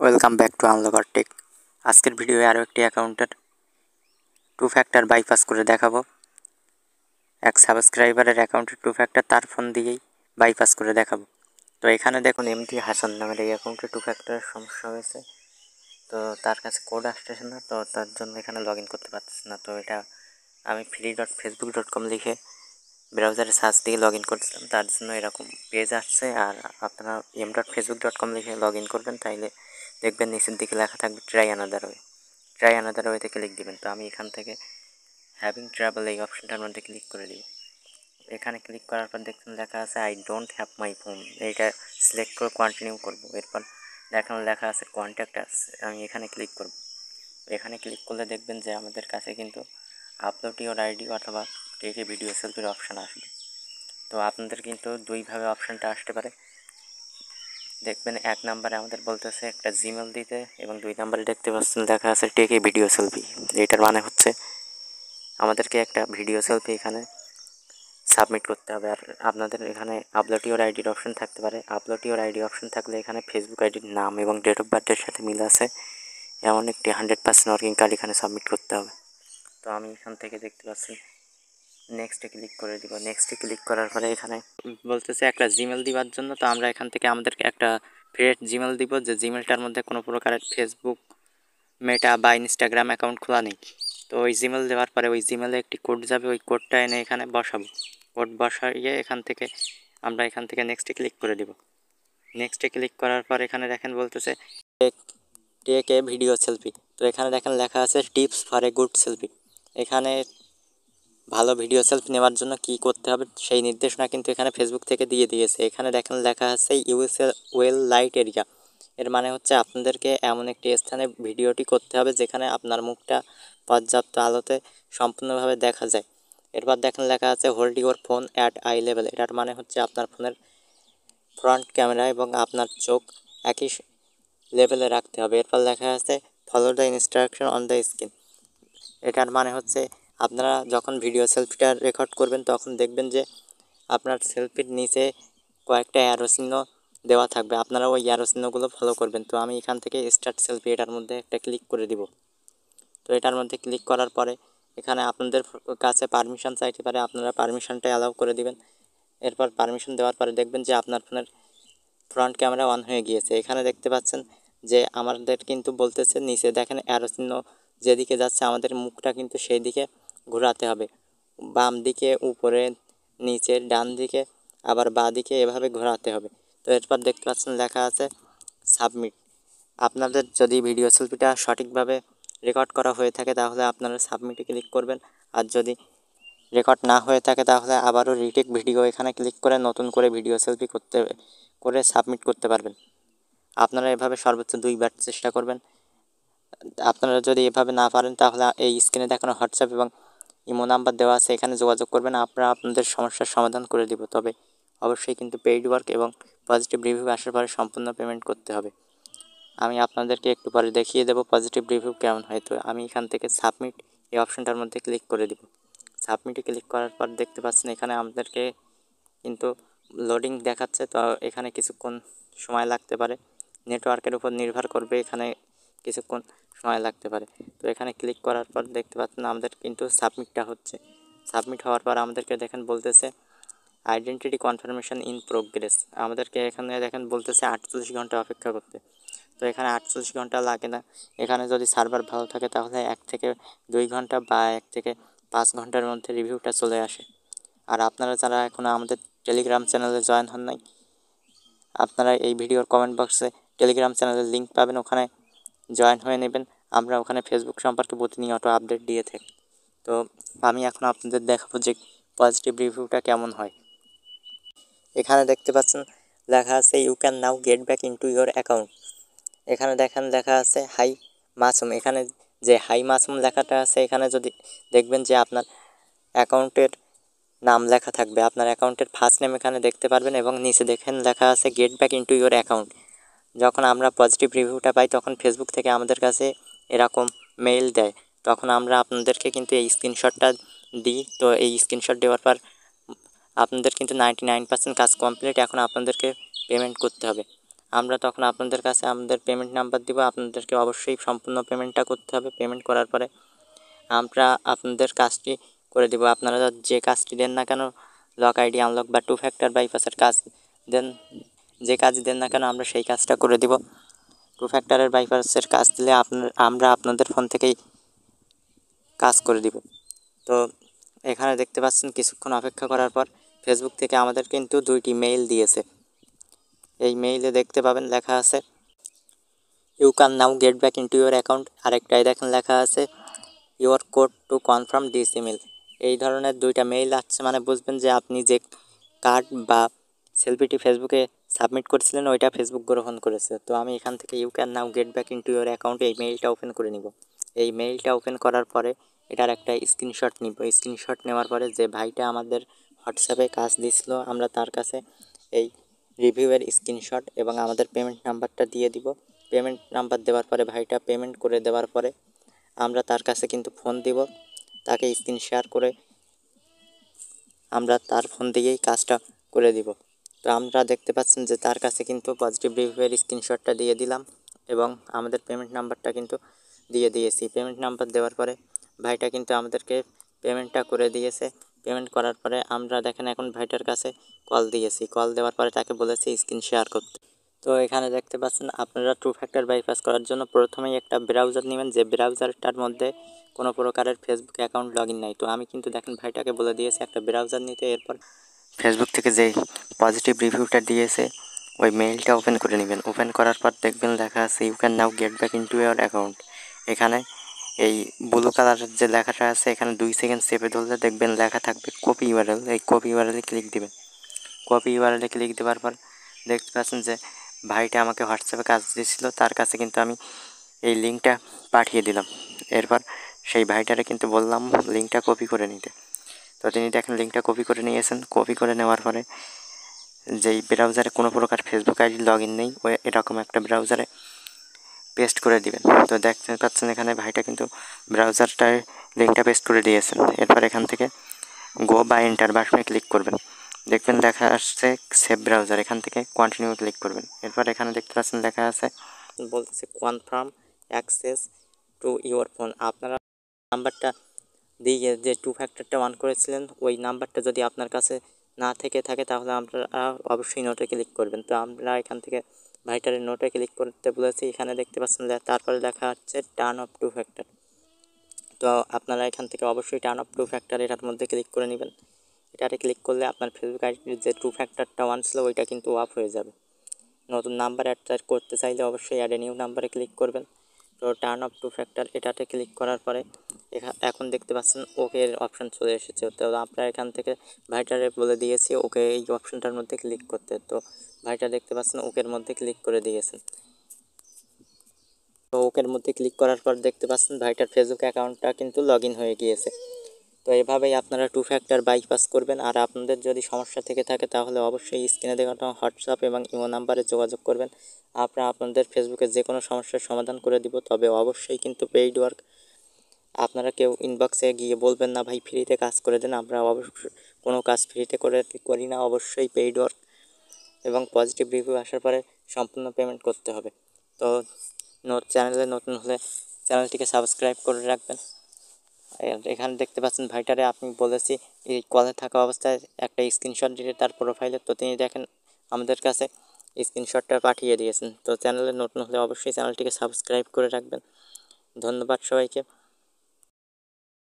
Welcome back to unlocker take. আজকের ভিডিওয়ে আরও একটি অ্যাকাউন্টের টু ফ্যাক্টর বাইপাস করে দেখাবো। এক সাবস্ক্রাইবারের অ্যাকাউন্টের টু ফ্যাক্টর তার ফোন দিয়েই বাইপাস করে দেখাবো। তো এখানে দেখুন এমডি হাসান নামের এই অ্যাকাউন্টে টু ফ্যাক্টরের সমস্যা হয়েছে। তো তার কাছে কোড আসতেছে না, তো তার জন্য এখানে লগ ইন করতে পারতেছে না। তো এটা আমি free.facebook.com লিখে ব্রাউজারে সার্চ দিয়ে লগ ইন করছিলাম, তার জন্য এরকম পেজ আসছে। আর আপনারা m.facebook.com লিখে লগ ইন করবেন, তাইলে দেখবেন নিচের দিকে লেখা থাকবে ট্রাই আনাদার ওয়েতে ক্লিক দিবেন। তো আমি এখান থেকে হ্যাভিং ট্রাভেল এই অপশনটার মধ্যে ক্লিক করে দিব। এখানে ক্লিক করার পর দেখুন লেখা আছে I don't have my phone, এইটা সিলেক্ট করে কন্টিনিউ করব। এরপর লেখা আছে কন্ট্যাক্ট আস, আমি এখানে ক্লিক করব। এখানে ক্লিক করলে দেখবেন যে আমাদের কাছে কিন্তু আপলোড ইওর আইডি অথবা টেক এ ভিডিও সেলফির অপশান আসবে। তো আপনাদের কিন্তু দুইভাবে অপশানটা আসতে পারে। দেখবেন এক নাম্বারে আমাদের বলতেছে একটা জিমেল দিতে, এবং দুই নাম্বারে দেখতে পাচ্ছেন লেখা আছে টেক এ ভিডিও সেলফি। এটার মানে হচ্ছে আমাদেরকে একটা ভিডিও সেলফি এখানে সাবমিট করতে হবে। আর আপনাদের এখানে আপলোড ইওর আইডির অপশান থাকতে পারে। আপলোড ইওর আইডি অপশান থাকলে এখানে ফেসবুক আইডির নাম এবং ডেট অফ বার্থের সাথে মিল আছে এমন একটি 100% ওয়ার্কিং কার্ড এখানে সাবমিট করতে হবে। তো আমি এখান থেকে দেখতে পাচ্ছি নেক্সটে ক্লিক করে দিব। নেক্সটে ক্লিক করার পরে এখানে বলতেছে একটা জিমেল দিবার জন্য। তো আমরা এখান থেকে আমাদেরকে একটা ক্রিয়েট জিমেল দিব, যে জিমেলটার মধ্যে কোনো প্রকারের ফেসবুক, মেটা বা ইনস্টাগ্রাম অ্যাকাউন্ট খোলা নেই। তো ওই জিমেল দেওয়ার পরে ওই জিমেলে একটি কোড যাবে, ওই কোডটা এনে এখানে বসাবো। কোড বসাইয়ে এখান থেকে নেক্সটে ক্লিক করে দিব। নেক্সটে ক্লিক করার পর এখানে দেখেন বলতেছে টেক এ ভিডিও সেলফি। তো এখানে দেখেন লেখা আছে tips for a good selfie. এখানে ভালো ভিডিও সেলফি নেওয়ার জন্য কি করতে হবে সেই নির্দেশনা কিন্তু এখানে ফেসবুক থেকে দিয়ে দিয়েছে। এখানে দেখেন লেখা আছে ইউএস ওয়েল লাইট এরিয়া। এর মানে হচ্ছে আপনাদেরকে এমন একটি স্থানে ভিডিওটি করতে হবে যেখানে আপনার মুখটা পর্যাপ্ত আলোতে সম্পূর্ণভাবে দেখা যায়। এরপর দেখেন লেখা আছে hold your phone at I level. এটার মানে হচ্ছে আপনার ফোনের ফ্রন্ট ক্যামেরা এবং আপনার চোখ একই লেভেলে রাখতে হবে। এরপর লেখা আছে follow the instruction on the screen. এটার মানে হচ্ছে আপনারা যখন ভিডিও সেলফিটা রেকর্ড করবেন তখন দেখবেন যে আপনার সেলফির নিচে কয়েকটা অ্যারো চিহ্ন দেওয়া থাকবে, আপনারা ওই অ্যারো চিহ্নগুলো ফলো করবেন। তো আমি এখান থেকে স্টার্ট সেলফি এটার মধ্যে একটা ক্লিক করে দিব। তো এটার মধ্যে ক্লিক করার পরে এখানে আপনাদের কাছে পারমিশন চাইতে পারে, আপনারা পারমিশনটা অ্যালাউ করে দিবেন। এরপর পারমিশন দেওয়ার পরে দেখবেন যে আপনার ফোনের ফ্রন্ট ক্যামেরা অন হয়ে গিয়েছে। এখানে দেখতে পাচ্ছেন যে আমাদের কিন্তু বলতেছে নিচে দেখেন অ্যারো চিহ্ন যেদিকে যাচ্ছে আমাদের মুখটা কিন্তু সেই দিকে ঘোরাতে হবে, বাম দিকে, উপরে, নিচে, ডান দিকে, আবার বাঁ দিকে, এভাবে ঘোরাতে হবে। তো এরপর দেখতে পাচ্ছেন লেখা আছে সাবমিট। আপনাদের যদি ভিডিও সেলফিটা সঠিকভাবে রেকর্ড করা হয়ে থাকে তাহলে আপনারা সাবমিটে ক্লিক করবেন। আর যদি রেকর্ড না হয়ে থাকে তাহলে আবারও রিটেক ভিডিও এখানে ক্লিক করে নতুন করে ভিডিও সেলফি করে সাবমিট করতে পারবেন। আপনারা এভাবে সর্বোচ্চ 2বার চেষ্টা করবেন। আপনারা যদি এভাবে না পারেন তাহলে এই স্ক্রিনে দেখানো হোয়াটসঅ্যাপ এবং ইমো নাম্বার দেওয়া আছে, এখানে যোগাযোগ করবেন, আমরা আপনাদের সমস্যার সমাধান করে দিব। তবে অবশ্যই কিন্তু পেইড ওয়ার্ক এবং পজিটিভ রিভিউ আসার পরে সম্পূর্ণ পেমেন্ট করতে হবে। আমি আপনাদেরকে একটু পরে দেখিয়ে দেবো পজিটিভ রিভিউ কেমন হয়। তো আমি এখান থেকে সাবমিট এই অপশনটার মধ্যে ক্লিক করে দিব। সাবমিটে ক্লিক করার পর দেখতে পাচ্ছেন এখানে আমাদেরকে কিন্তু লোডিং দেখাচ্ছে। তো এখানে কিছুক্ষণ সময় লাগতে পারে, নেটওয়ার্কের উপর নির্ভর করবে, এখানে কিছুক্ষণ সময় লাগতে পারে। তো এখানে ক্লিক করার পর দেখতে পাচ্ছেন আমাদের কিন্তু সাবমিটটা হচ্ছে। সাবমিট হওয়ার পর আমাদেরকে দেখেন বলতেছে আইডেন্টিটি কনফার্মেশন ইন প্রোগ্রেস। আমাদেরকে এখানে দেখেন বলতেছে 48 ঘন্টা অপেক্ষা করতে। তো এখানে 48 ঘন্টা লাগে না। এখানে যদি সার্ভার ভালো থাকে তাহলে 1 থেকে 2 ঘন্টা বা 1 থেকে 5 ঘন্টার মধ্যে রিভিউটা চলে আসে। আর আপনারা যারা এখনও আমাদের টেলিগ্রাম চ্যানেলে জয়েন হন নাই, আপনারা এই ভিডিওর কমেন্ট বক্সে টেলিগ্রাম চ্যানেলের লিঙ্ক পাবেন, ওখানে জয়েন হয়ে নেবেন। আমরা ওখানে ফেসবুক সম্পর্কে প্রতিনিয়ত আপডেট দিয়ে থাকি। তো আমি এখন আপনাদের দেখাবো যে পজিটিভ রিভিউটা কেমন হয়। এখানে দেখতে পাচ্ছেন লেখা আছে you can now get back into your account. এখানে দেখেন লেখা আছে হাই মাসুম। এখানে যে হাই মাসুম লেখাটা আছে এখানে যদি দেখবেন যে আপনার অ্যাকাউন্টের নাম লেখা থাকবে, আপনার অ্যাকাউন্টের ফার্স্ট নেম এখানে দেখতে পারবেন এবং নিচে দেখেন লেখা আছে gate back into your account. যখন আমরা পজিটিভ রিভিউটা পাই তখন ফেসবুক থেকে আমাদের কাছে এরকম মেইল দেয়, তখন আমরা আপনাদেরকে কিন্তু এই স্ক্রিনশটটা দিই। তো এই স্ক্রিনশট দেওয়ার পর আপনাদের কিন্তু 99% কাজ কমপ্লিট, এখন আপনাদেরকে পেমেন্ট করতে হবে। আমরা তখন আপনাদের কাছে আমাদের পেমেন্ট নাম্বার দিব, আপনাদেরকে অবশ্যই সম্পূর্ণ পেমেন্টটা করতে হবে। পেমেন্ট করার পরে আমরা আপনাদের কাজটি করে দিব। আপনারা যে কাজটি দেন না কেন, লক আইডি আনলক বা 2 ফ্যাক্টর বাইপাসের কাজ দেন, যে কাজ দেন না কেন আমরা সেই কাজটা করে দিব। 2 ফ্যাক্টরের বাইপাসের কাজ দিলে আমরা আপনাদের ফোন থেকেই কাজ করে দিব। তো এখানে দেখতে পাচ্ছেন কিছুক্ষণ অপেক্ষা করার পর ফেসবুক থেকে আমাদের কিন্তু 2টি মেইল দিয়েছে। এই মেইলে দেখতে পাবেন লেখা আছে you can now get back into your account, আরেকটাই দেখেন লেখা আছে your code to confirm this email. এই ধরনের 2টা মেইল আসছে মানে বুঝবেন যে আপনি যে কার্ড বা সেলফিটি ফেসবুকে সাবমিট করেছিলেন ওইটা ফেসবুক গ্রহণ করেছে। তো আমি এখান থেকে you can now get back into your account এই মেইলটা ওপেন করে নিব। এই মেইলটা ওপেন করার পরে এটার একটা স্ক্রিনশট নিব। স্ক্রিনশট নেওয়ার পরে যে ভাইটা আমাদের হোয়াটসঅ্যাপে কাজ দিছিল আমরা তার কাছে এই রিভিউয়ের স্ক্রিনশট এবং আমাদের পেমেন্ট নাম্বারটা দিয়ে দিব। পেমেন্ট নাম্বার দেওয়ার পরে ভাইটা পেমেন্ট করে দেওয়ার পরে আমরা তার কাছে কিন্তু ফোন দিব, তাকে স্ক্রিন শেয়ার করে আমরা তার ফোন দিয়েই কাজটা করে দিব। তো আমরা দেখতে পাচ্ছেন যে তার কাছে কিন্তু পজিটিভ রিভিউয়ের স্ক্রিনশটটা দিয়ে দিলাম এবং আমাদের পেমেন্ট নাম্বারটা কিন্তু দিয়ে দিয়েছি। পেমেন্ট নাম্বার দেওয়ার পরে ভাইটা কিন্তু আমাদেরকে পেমেন্টটা করে দিয়েছে। পেমেন্ট করার পরে আমরা দেখেন এখন ভাইটার কাছে কল দিয়েছি। কল দেওয়ার পরে তাকে বলেছি স্ক্রিন শেয়ার করতে। তো এখানে দেখতে পাচ্ছেন আপনারা 2 ফ্যাক্টর বাইপাস করার জন্য প্রথমেই একটা ব্রাউজার নেবেন, যে ব্রাউজারটার মধ্যে কোনো প্রকারের ফেসবুক অ্যাকাউন্ট লগ ইন নাই। তো আমি কিন্তু দেখেন ভাইটাকে বলে দিয়েছি একটা ব্রাউজার নিতে। এরপর ফেসবুক থেকে যেই পজিটিভ রিভিউটা দিয়েছে ওই মেইলটা ওপেন করে নেবেন। ওপেন করার পর দেখবেন লেখা আছে you can now get back into your account. এখানে এই ব্লু কালারের যে লেখাটা আছে এখানে 2 সেকেন্ড চেপে ধরলে দেখবেন লেখা থাকবে কপি ইউআরএল। এই কপি ইউআরএলে ক্লিক দিবেন। কপি ইউআরএলে ক্লিক দেওয়ার পর দেখতে পাচ্ছেন যে ভাইটা আমাকে হোয়াটসঅ্যাপে কাজ দিয়েছিল, তার কাছে কিন্তু আমি এই লিঙ্কটা পাঠিয়ে দিলাম। এরপর সেই ভাইটারে কিন্তু বললাম লিঙ্কটা কপি করে নিতে। তো তিনি দেখেন লিঙ্কটা কপি করে নিয়েছেন। কপি করে নেওয়ার পরে যেই ব্রাউজারে কোনো প্রকার ফেসবুক আইডি লগ ইন নেই ওই এরকম একটা ব্রাউজারে পেস্ট করে দিবেন। তো দেখতে পাচ্ছেন এখানে ভাইটা কিন্তু ব্রাউজারটায় লিঙ্কটা পেস্ট করে দিয়েছেন। এরপর এখান থেকে গো বা এন্টার বাটনে ক্লিক করবেন। দেখবেন লেখা আসছে সেভ ব্রাউজার, এখান থেকে কন্টিনিউ ক্লিক করবেন। এরপর এখানে দেখতে পাচ্ছেন লেখা আছে বলতেছে confirm access to your phone. আপনারা নাম্বারটা দিয়ে যে 2 ফ্যাক্টরটা অন করেছিলেন ওই নাম্বারটা যদি আপনার কাছে না থেকে থাকে তাহলে আপনারা অবশ্যই নোটে ক্লিক করবেন। তো আমরা এখান থেকে ভাইটারের নোটে ক্লিক করতে বলেছি। এখানে দেখতে পাচ্ছেন তারপরে লেখা হচ্ছে টার্ন অফ 2 ফ্যাক্টর। তো আপনারা এখান থেকে অবশ্যই টার্ন অফ 2 ফ্যাক্টর এটার মধ্যে ক্লিক করে নেবেন। এটাতে ক্লিক করলে আপনার ফেসবুক আইডির যে 2 ফ্যাক্টরটা অন ছিল ওইটা কিন্তু অফ হয়ে যাবে। নতুন নাম্বার অ্যাড করতে চাইলে অবশ্যই অ্যাড এ নিউ নাম্বারে ক্লিক করবেন। তো টার্ন অফ 2 ফ্যাক্টর এটাতে ক্লিক করার পরে এখন দেখতে পাচ্ছেন ওকে এর অপশান চলে এসেছে। তো আপনারা এখান থেকে ভাইটারে বলে দিয়েছি ওকে এই অপশানটার মধ্যে ক্লিক করতে। তো ভাইটা দেখতে পাচ্ছেন ওকের মধ্যে ক্লিক করে দিয়েছেন। তো ওকের মধ্যে ক্লিক করার পর দেখতে পাচ্ছেন ভাইটার ফেসবুক অ্যাকাউন্টটা কিন্তু লগ ইন হয়ে গিয়েছে। তো এভাবেই আপনারা 2 ফ্যাক্টর বাইপাস করবেন। আর আপনাদের যদি সমস্যা থেকে থাকে তাহলে অবশ্যই স্ক্রিনে দেখানো হোয়াটসঅ্যাপ এবং ইমো নাম্বারে যোগাযোগ করবেন। আমরা আপনাদের ফেসবুকের যে কোনো সমস্যার সমাধান করে দিব। তবে অবশ্যই কিন্তু পেইড ওয়ার্ক আপনারা কেউ ইনবক্সে গিয়ে বলবেন না ভাই ফ্রিতে কাজ করে দেন। আমরা অবশ্যই কোনো কাজ ফ্রিতে করি না, অবশ্যই পেইড ওয়ার্ক এবং পজিটিভ রিভিউ আসার পরে সম্পূর্ণ পেমেন্ট করতে হবে। তো চ্যানেলে নতুন হলে চ্যানেলটিকে সাবস্ক্রাইব করে রাখবেন। এখানে দেখতে পাচ্ছেন ভাইটারে আপনি বলেছি এই কলে থাকা অবস্থায় একটা স্ক্রিনশট দিতে তার প্রোফাইলে। তো তিনি দেখেন আমাদের কাছে স্ক্রিনশটটা পাঠিয়ে দিয়েছেন। তো চ্যানেলে নতুন হলে অবশ্যই চ্যানেলটিকে সাবস্ক্রাইব করে রাখবেন। ধন্যবাদ সবাইকে।